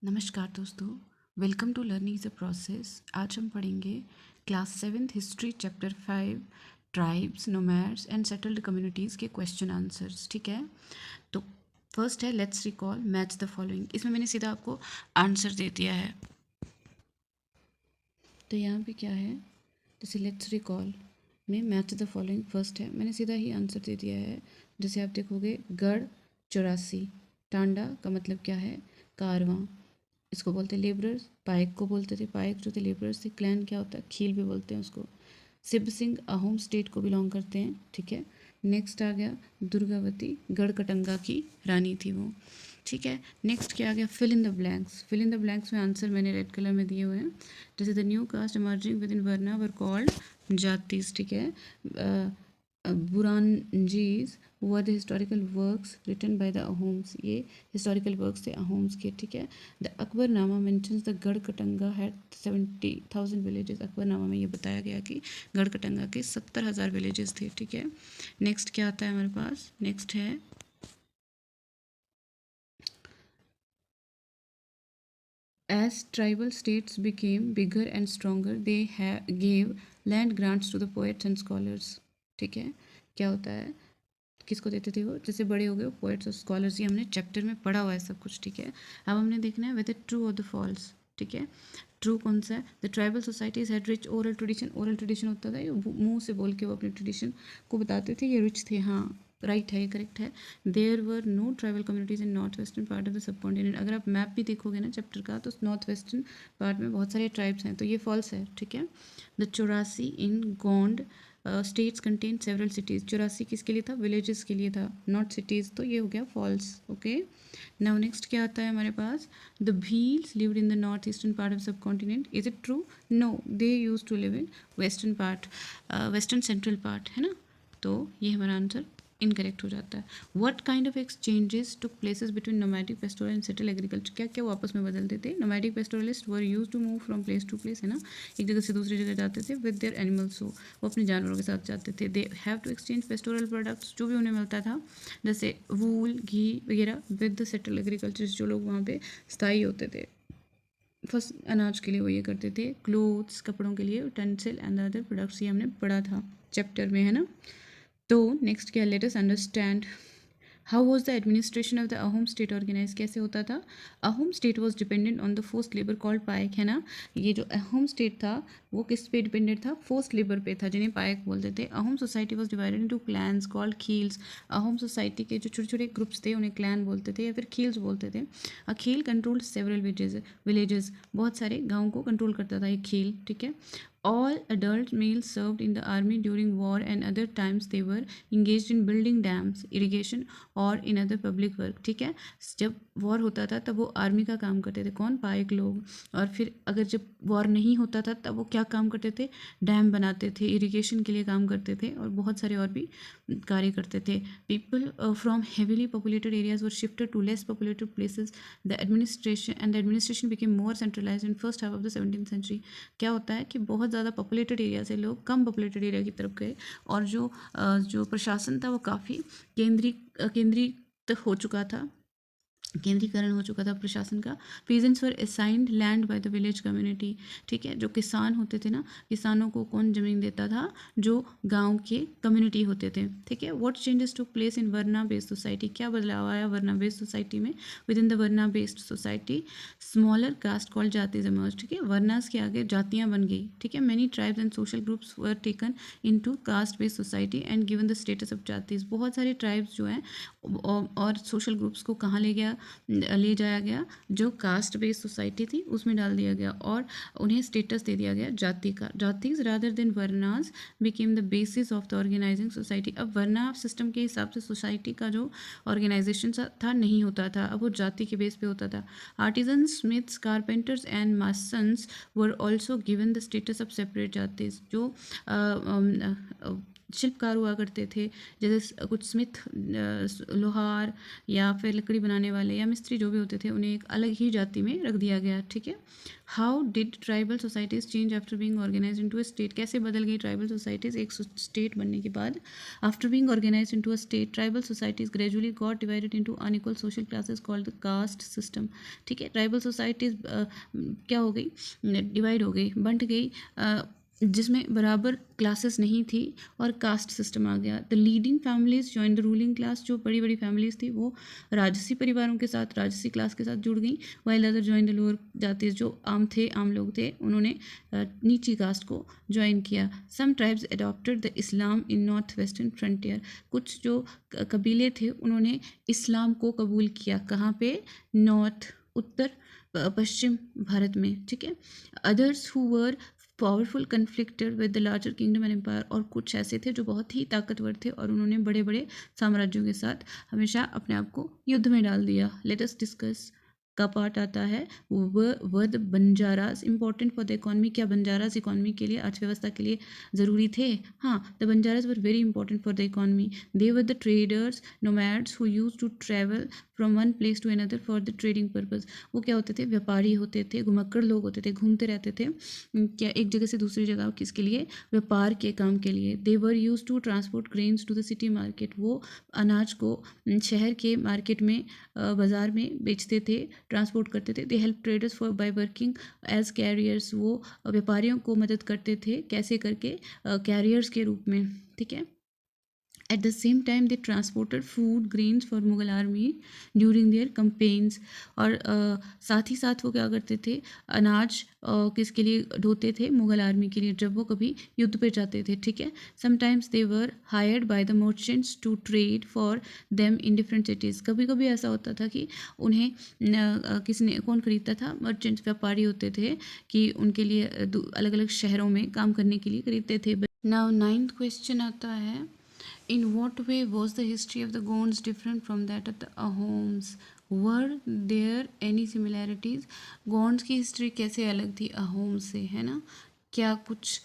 नमस्कार दोस्तों, welcome to learning is a process. आज हम पढ़ेंगे class 7th history chapter 5 tribes, nomads and settled communities के क्वेश्चन आंसर्स। ठीक है, तो फर्स्ट है let's recall match the following. इसमें मैंने सीधा आपको आंसर दे दिया है। तो यहाँ पे क्या है, जैसे लेट्स रिकॉल में मैच द फॉलोइंग फर्स्ट है, मैंने सीधा ही आंसर दे दिया है। जैसे आप देखोगे गढ़ 84, टांडा का मतलब क्या है, कारवां, इसको बोलते हैं लेबरर्स। पाइक को बोलते थे, पाइक जो थे लेबरर्स थे। क्लैन क्या होता है, खील भी बोलते हैं उसको। सिब सिंह अहोम स्टेट को बिलोंग करते हैं। ठीक है, नेक्स्ट आ गया दुर्गावती, गढ़कटंगा की रानी थी वो। ठीक है, नेक्स्ट क्या आ गया, fill in the blanks. Fill in the blanks में आंसर मैंने रेड कलर में दिए हुए हैं। जैसे the new caste emerging within varna were called jatis. ठीक है, Buranjis were the historical works written by the Ahoms, ये हिस्टोरिकल वर्क्स थे अहोम्स के। ठीक है, the Akbarnama mentions the Garhakatanga had 70,000 villages. Akbarnama में ये बताया गया कि गढ़कटंगा के 70,000 विलेजेस थे। ठीक है, नेक्स्ट क्या आता है हमारे पास, नेक्स्ट है as tribal states became bigger and stronger they gave land grants to the poets and scholars। ठीक है, क्या होता है, किसको देते थे वो, जैसे बड़े हो गए पोएट्स और स्कॉलर्स। ये हमने चैप्टर में पढ़ा हुआ है सब कुछ। ठीक है, अब हमने देखना है वेदर ट्रू और द फॉल्स। ठीक है, ट्रू कौन सा है, the tribal societies had rich oral tradition. Oral tradition होता था, ये मुंह से बोल के वो अपने ट्रेडिशन को बताते थे, ये रिच थे। हाँ राइट है, ये करेक्ट है। There were no tribal communities in north western part of the subcontinent. अगर आप मैप भी देखोगे ना चैप्टर का, तो नॉर्थ वेस्टर्न पार्ट में बहुत सारे ट्राइब्स हैं, तो ये फॉल्स है। ठीक है, the 84 in Gond states contain several cities. 84 किसके लिए था, विलेजेस के लिए था, नॉट सिटीज़, तो ये हो गया फॉल्स। ओके, नाउ नेक्स्ट क्या आता है हमारे पास, the Bhils lived in the north eastern part of subcontinent. Is it true, no, they use to live in western part, western central part, है ना। तो ये हमारा आंसर इनकरेक्ट हो जाता है। What kind of exchanges took places between nomadic pastoral and settle agriculture. क्या क्या वो आपस में बदलते थे, nomadic pastoralist were use to move from place to place, है ना, एक जगह से दूसरी जगह जाते थे विद देयर एनिमल्स, वो अपने जानवरों के साथ जाते थे। They have to exchange pastoral products, जो भी उन्हें मिलता था, जैसे वूल, घी वगैरह, विद द सेटल एग्रीकल्चर, जो लोग वहाँ पे स्थायी होते थे फर्स्ट अनाज के लिए, वो ये करते थे। क्लोथ्स, कपड़ों के लिए, टेंसिल एंड अदर प्रोडक्ट्स, ये हमने पढ़ा था चैप्टर में, है ना। तो नेक्स्ट क्या, let us understand how was the administration of the Ahom state organise. कैसे होता था, Ahom state was dependent on the forced labour called paik, है ना। ये जो अहोम स्टेट था वो किस पे डिपेंडेंट था, फोर्स्ट लेबर पे था, जिन्हें पाइक बोलते थे। Ahom society was divided into clans called khels. Ahom society के जो छोटे छोटे ग्रुप्स थे उन्हें क्लैन बोलते थे या फिर खील्स बोलते थे। अ खील कंट्रोल्ड सेवरल विलेजेस, बहुत सारे गाँव को कंट्रोल करता था ये खील। ठीक है, all adult males served in the army during war and other times they were engaged in building dams, irrigation और इन अदर पब्लिक वर्क। ठीक है, जब वॉर होता था तब वो आर्मी का काम करते थे, कौन, पाइक लोग। और फिर अगर जब वॉर नहीं होता था तब वो क्या काम करते थे, डैम बनाते थे, इरिगेशन के लिए काम करते थे, और बहुत सारे और भी कार्य करते थे। People from heavily populated areas were shifted to less populated places. The administration became more centralize in first half of the 17th century. क्या होता है कि बहुत ज़्यादा पॉपुलेटेड एरिया से लोग कम पॉपुलेटेड एरिया की तरफ गए, और जो प्रशासन था वो काफ़ी केंद्रीकृत हो चुका था, केंद्रीकरण हो चुका था प्रशासन का। Peasants were assigned land by the village community. ठीक है, जो किसान होते थे ना, किसानों को कौन ज़मीन देता था, जो गांव के कम्युनिटी होते थे। ठीक है, what changes took place in varna based society. क्या बदलाव आया वर्ना बेस्ड सोसाइटी में, within the varna based society smaller caste called jatis emerge. ठीक है, वर्नास के आगे जातियाँ बन गई। ठीक है, many tribes and social groups were taken into caste based society and given the status of jatis. बहुत सारे ट्राइब्स जो हैं और सोशल ग्रुप्स को कहाँ ले जाया गया, जो कास्ट बेस्ड सोसाइटी थी उसमें डाल दिया गया, और उन्हें स्टेटस दे दिया गया जाति का। Jatis rather than varnas became the basis of the organising society. अब वर्ना सिस्टम के हिसाब से सोसाइटी का जो ऑर्गेनाइजेशन था नहीं होता था, अब वो जाति के बेस पे होता था। Artisan, smiths, carpenters and masons were also given the status of separate jatis. जो शिल्पकार हुआ करते थे, जैसे कुछ स्मिथ, लोहार या फिर लकड़ी बनाने वाले या मिस्त्री जो भी होते थे, उन्हें एक अलग ही जाति में रख दिया गया, ठीक है। How did tribal societies change after being organise into a state, कैसे बदल गई ट्राइबल सोसाइटीज़ एक स्टेट बनने के बाद। After being organise into a state, tribal societies gradually got divided into unequal social classes called the caste system, ठीक है। Tribal societies क्या हो गई, डिवाइड हो गई, बंट गई, जिसमें बराबर क्लासेस नहीं थी और कास्ट सिस्टम आ गया। The leading families join the ruling class, जो बड़ी बड़ी फैमिलीज थी वो राजसी परिवारों के साथ, राजसी क्लास के साथ जुड़ गई। While other join the lower जाति, जो आम लोग थे, उन्होंने नीची कास्ट को ज्वाइन किया। Some tribes adopted the Islam in north western frontier, कुछ जो कबीले थे उन्होंने इस्लाम को कबूल किया, कहाँ पे, नॉर्थ, उत्तर पश्चिम भारत में, ठीक है। Others who were powerful conflicted with the larger kingdom and empire, और कुछ ऐसे थे जो बहुत ही ताकतवर थे और उन्होंने बड़े बड़े साम्राज्यों के साथ हमेशा अपने आप को युद्ध में डाल दिया। लेट अस डिस्कस का पार्ट आता है word Banjaras important for the economy, क्या बंजारास इकॉनमी के लिए, अर्थव्यवस्था के लिए ज़रूरी थे? हाँ, the Banjaras were very important for the economy. They were the traders nomads who use to travel from one place to another for the trading purpose, वो क्या होते थे, व्यापारी होते थे, घुमक्कड़ लोग होते थे, घूमते रहते थे, क्या एक जगह से दूसरी जगह, किसके लिए, व्यापार के काम के लिए। They were use to transport grains to the city market, वो अनाज को शहर के मार्केट में, बाज़ार में बेचते थे, ट्रांसपोर्ट करते थे। They help traders for by working as carriers, वो व्यापारियों को मदद करते थे, कैसे करके, कैरियर्स के रूप में, ठीक है। At the same time, they transported food, grains for Mughal army during their campaigns, और साथ ही साथ वो क्या करते थे, अनाज किसके लिए ढोते थे, मुग़ल आर्मी के लिए, जब वो कभी युद्ध पे जाते थे, ठीक है। Sometimes they were hired by the merchants to trade for them in different cities, कभी कभी ऐसा होता था कि उन्हें किसने, कौन खरीदता था, मर्चेंट्स, व्यापारी होते थे, कि उनके लिए अलग अलग शहरों में काम करने के लिए खरीदते थे। नाउ 9th क्वेश्चन आता है, in what way was the history of the Gonds different from that of the Ahoms? Were there any similarities? Gonds की हिस्ट्री कैसे अलग थी अहोम से, है ना, क्या कुछ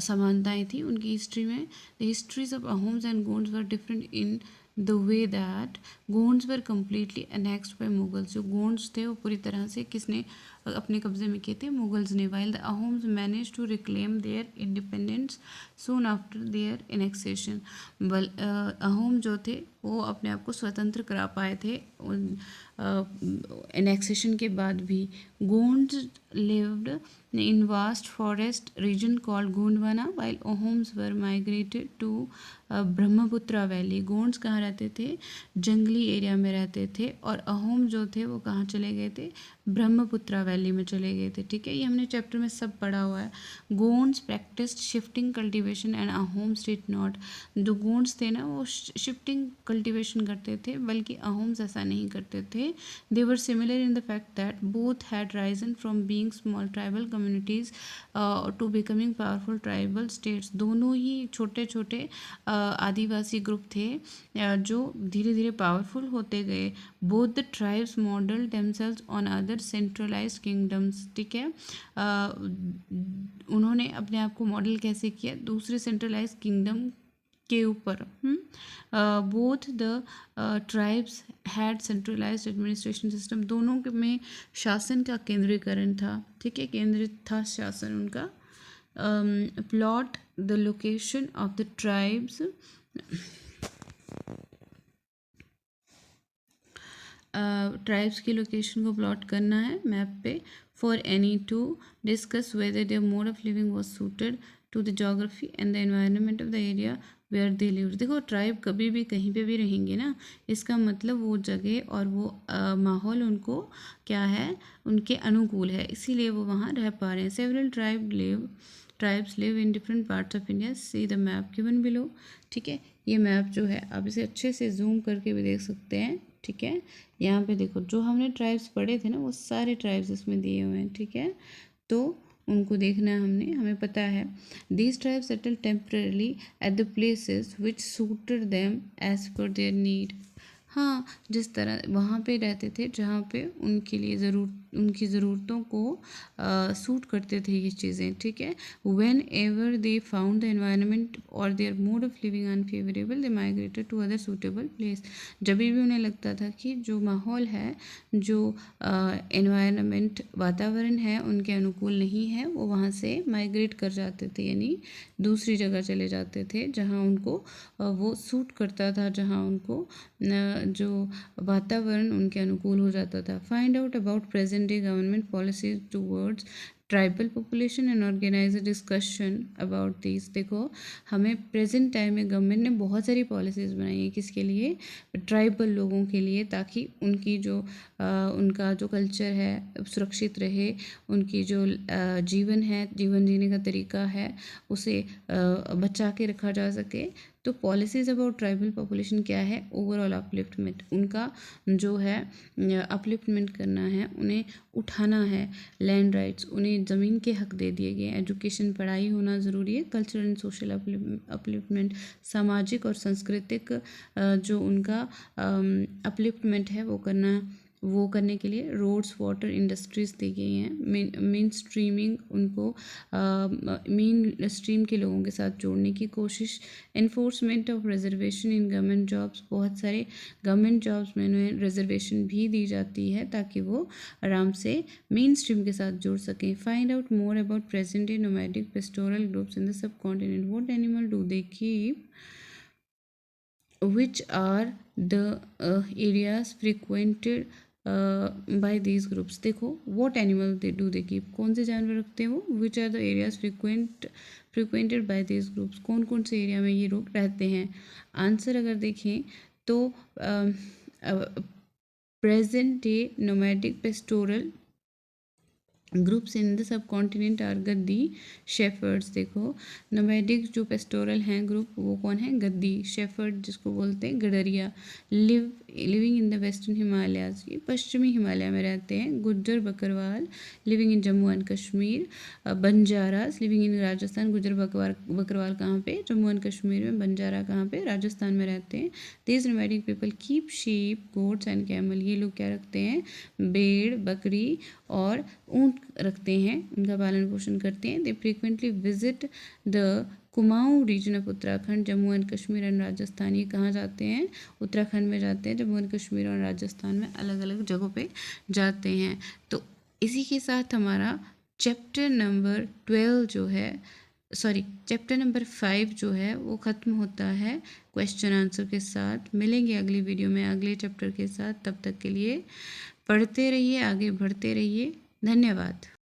समानताएं थी उनकी हिस्ट्री में? The histories of Ahoms and Gonds were different in the way that Gonds were completely annexed by Mughals, जो गोंड्स थे वो पूरी तरह से किसने अपने कब्जे में किए थे, मुगल्स ने। While the Ahoms manage to reclaim their independence soon after their annexation, Ahom जो थे वो अपने आप को स्वतंत्र करा पाए थे एनेक्सेशन के बाद भी। Gonds lived in vast forest region called Gondwana, while Ahoms were migrated to Brahmaputra valley. Gonds कहाँ रहते थे, जंगली एरिया में रहते थे, और अहोम जो थे वो कहाँ चले गए थे, ब्रह्मपुत्रा वैली में चले गए थे, ठीक है। ये हमने चैप्टर में सब पढ़ा हुआ है। Gonds practised shifting cultivation and Ahoms did not, जो गोंड्स थे ना वो शिफ्टिंग कल्टीवेशन करते थे, बल्कि अहोम्स ऐसा नहीं करते थे। They were similar in the fact that both had risen from being small tribal communities to becoming powerful tribal states, दोनों ही छोटे छोटे आदिवासी ग्रुप थे जो धीरे धीरे पावरफुल होते गए। Both the tribes model themselves on other centralised kingdoms, ठीक है। उन्होंने अपने आप को मॉडल कैसे किया, दूसरे सेंट्रलाइज्ड किंगडम के ऊपर। Both the tribes had centralised administration system, दोनों में शासन का केंद्रीकरण था, ठीक है, केंद्रित था शासन उनका। Plot the location of the tribes, tribes की लोकेशन को प्लॉट करना है मैप पे। For any two discuss whether their mode of living was suited to the geography and the environment of the area where they live. देखो tribe कभी भी कहीं पे भी रहेंगे ना, इसका मतलब वो जगह और वो माहौल उनको क्या है, उनके अनुकूल है, इसीलिए वो वहाँ रह पा रहे हैं। Several tribes live in different parts of India, see the map given below, ठीक है। ये मैप जो है आप इसे अच्छे से जूम करके भी देख सकते हैं, ठीक है। यहाँ पे देखो जो हमने ट्राइब्स पढ़े थे ना वो सारे ट्राइब्स इसमें दिए हुए हैं, ठीक है, तो उनको देखना है हमने, हमें पता है। These tribes settle temporarily at the places which suited them as per their need, हाँ जिस तरह वहाँ पे रहते थे जहाँ पे उनके लिए उनकी ज़रूरतों को सूट करते थे ये चीज़ें, ठीक है। Whenever they found the environment और their mode of living unfavourable they migrated to other suitable place. जब भी उन्हें लगता था कि जो माहौल है, जो एनवायरनमेंट वातावरण है उनके अनुकूल नहीं है, वो वहाँ से माइग्रेट कर जाते थे, यानी दूसरी जगह चले जाते थे जहाँ उनको वो सूट करता था, जहाँ उनको जो वातावरण उनके अनुकूल हो जाता था। Find out about present day government policies towards tribal population and organise a discussion about this. देखो, हमें प्रेजेंट टाइम में गवर्नमेंट ने बहुत सारी पॉलिसीज़ बनाई है, किसके लिए? ट्राइबल लोगों के लिए, ताकि उनकी जो उनका जो कल्चर है सुरक्षित रहे, उनकी जो जीवन है, जीवन जीने का तरीका है, उसे बचा के रखा जा सके। तो पॉलिसीज़ अबाउट ट्राइबल पॉपुलेशन क्या है? ओवरऑल अपलिफ्टमेंट, उनका जो है अपलिफ्टमेंट करना है, उन्हें उठाना है। लैंड राइट्स, उन्हें ज़मीन के हक दे दिए गए। एजुकेशन, पढ़ाई होना ज़रूरी है। कल्चरल एंड सोशल अपलिफ्टमेंट, सामाजिक और सांस्कृतिक जो उनका अपलिफ्टमेंट है वो करने के लिए रोड्स, वाटर, इंडस्ट्रीज़ दी गई हैं। मेन स्ट्रीमिंग, उनको मेन स्ट्रीम के लोगों के साथ जोड़ने की कोशिश। Enforcement of reservation in government jobs, बहुत सारे गवर्नमेंट जॉब्स में उन्हें रिजर्वेशन भी दी जाती है ताकि वो आराम से मेन स्ट्रीम के साथ जुड़ सकें। Find out more about present day nomadic pastoral groups in the सब continent. What animal do they keep? Which are the areas frequented by these groups? देखो, what animal they do they keep, कौन से जानवर रखते हैं वो? Which are the areas frequented by these groups, कौन कौन से एरिया में ये लोग रहते हैं? आंसर अगर देखें तो present day nomadic pastoral groups in the subcontinent are Gaddi, shepherds. देखो, नोमैडिक जो पेस्टोरल हैं ग्रुप, वो कौन है? गद्दी, शेफर्ड जिसको बोलते हैं गडरिया। Living in the western Himalayas, ये पश्चिमी हिमालय में रहते हैं। Gujjar Bakarwal living in Jammu and Kashmir. Banjaras living in Rajasthan. Gujjar Bakarwal कहाँ पे? जम्मू एंड कश्मीर में। बंजारा कहाँ पे? राजस्थान में रहते हैं। These nomadic people keep sheep, goats and camel, ये लोग क्या रखते हैं? भेड़, बकरी और ऊँट रखते हैं, उनका पालन पोषण करते हैं। They frequently visit the Kumaon region of Uttarakhand, Jammu and Kashmir and Rajasthan. ये कहाँ जाते हैं? उत्तराखंड में जाते हैं, जम्मू एंड कश्मीर और राजस्थान में अलग अलग जगहों पे जाते हैं। तो इसी के साथ हमारा चैप्टर नंबर 12 जो है, सॉरी चैप्टर नंबर 5 जो है वो ख़त्म होता है क्वेश्चन आंसर के साथ। मिलेंगे अगली वीडियो में अगले चैप्टर के साथ। तब तक के लिए पढ़ते रहिए, आगे बढ़ते रहिए। धन्यवाद।